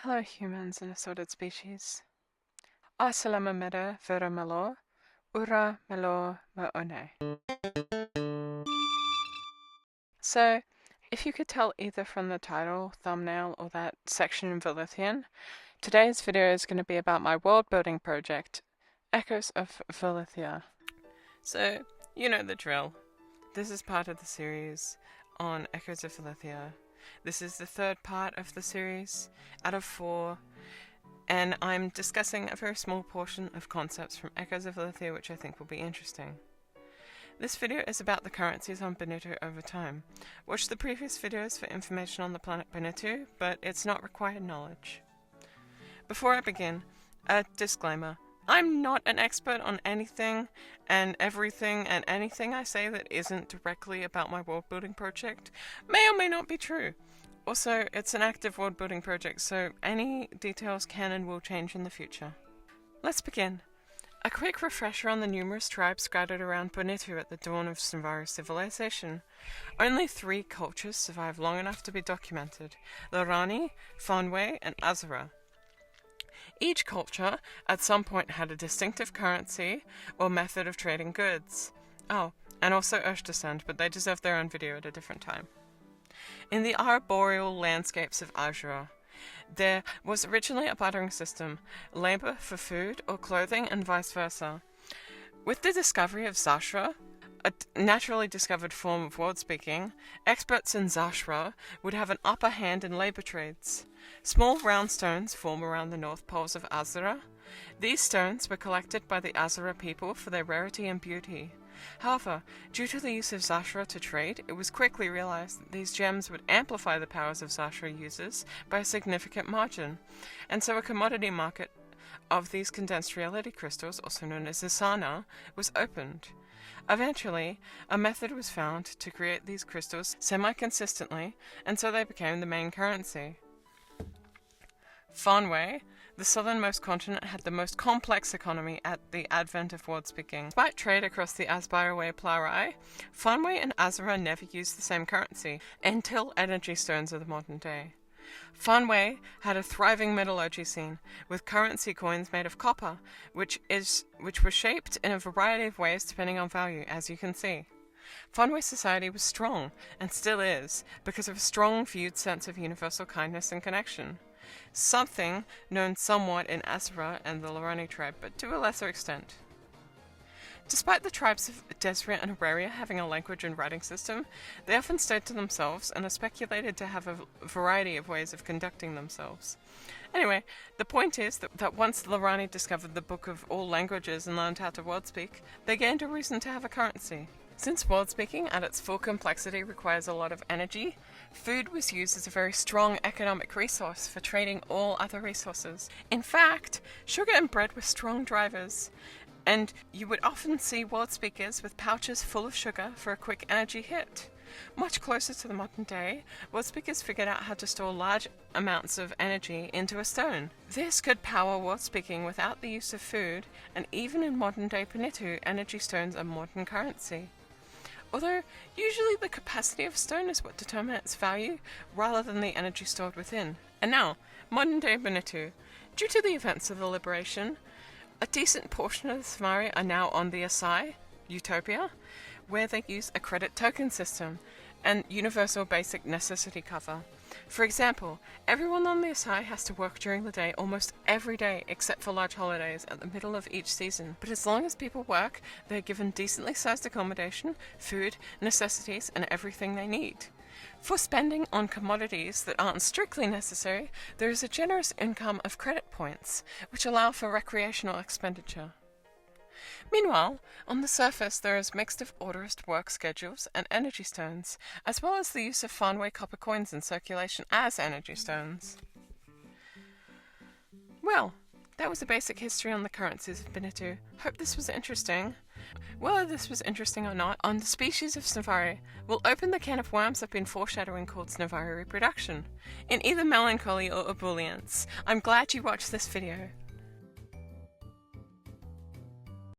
Hello humans and assorted species. Asalama meda vera malo, ura malo maone. So, if you could tell either from the title, thumbnail, or that section in Velithian, today's video is going to be about my world building project, Echoes of Velithia. So, you know the drill. This is part of the series on Echoes of Velithia. This is the third part of the series out of 4, and I'm discussing a very small portion of concepts from Echoes of Velithia which I think will be interesting. This video is about the currencies on Binitu over time. Watch the previous videos for information on the planet Binitu, but it's not required knowledge. Before I begin, a disclaimer. I'm not an expert on anything and everything, and anything I say that isn't directly about my world building project may or may not be true. Also, it's an active world building project, so any details can and will change in the future. Let's begin. A quick refresher on the numerous tribes scattered around Binitu at the dawn of Snvari civilization. Only 3 cultures survived long enough to be documented: Lorani, Fanwe, and Azara. Each culture, at some point, had a distinctive currency or method of trading goods. Oh, and also Östersund, but they deserve their own video at a different time. In the arboreal landscapes of Azura, there was originally a bartering system, labor for food or clothing and vice versa. With the discovery of Zashra, a naturally discovered form of world speaking, experts in Zashra would have an upper hand in labor trades. Small round stones form around the north poles of Azura. These stones were collected by the Azura people for their rarity and beauty. However, due to the use of Zashra to trade, it was quickly realized that these gems would amplify the powers of Zashra users by a significant margin, and so a commodity market of these condensed reality crystals, also known as Zisana, was opened. Eventually, a method was found to create these crystals semi-consistently, and so they became the main currency. Fanwe, the southernmost continent, had the most complex economy at the advent of world speaking. Despite trade across the Asbyraway Plarai, Fanwe and Azara never used the same currency until energy stones of the modern day. Fanwe had a thriving metallurgy scene, with currency coins made of copper, which were shaped in a variety of ways depending on value, as you can see. Fanwe society was strong, and still is, because of a strong viewed sense of universal kindness and connection. Something known somewhat in Azara and the Lorani tribe, but to a lesser extent. Despite the tribes of Desria and Auraria having a language and writing system, they often stayed to themselves and are speculated to have a variety of ways of conducting themselves. Anyway, the point is that once the Lorani discovered the Book of All Languages and learned how to wordspeak, they gained a reason to have a currency. Since wordspeaking at its full complexity requires a lot of energy, food was used as a very strong economic resource for trading all other resources. In fact, sugar and bread were strong drivers, and you would often see world speakers with pouches full of sugar for a quick energy hit. Much closer to the modern day, world speakers figured out how to store large amounts of energy into a stone. This could power world speaking without the use of food, and even in modern day Binitu, energy stones are modern currency. Although usually the capacity of stone is what determines its value, rather than the energy stored within. And now, modern day Binitu. Due to the events of the liberation, a decent portion of the Snvari are now on the Asai, Utopia, where they use a credit token system and universal basic necessity cover. For example, everyone on the Asai has to work during the day almost every day except for large holidays at the middle of each season. But as long as people work, they are given decently sized accommodation, food, necessities, and everything they need. For spending on commodities that aren't strictly necessary, there is a generous income of credit points, which allow for recreational expenditure. Meanwhile, on the surface there is mixed of orderist work schedules and energy stones, as well as the use of Fanwe copper coins in circulation as energy stones. Well, that was a basic history on the currencies of Binitu. Hope this was interesting. Whether this was interesting or not, on the species of Snvari, we'll open the can of worms I've been foreshadowing called Snvari reproduction. In either melancholy or ebullience, I'm glad you watched this video.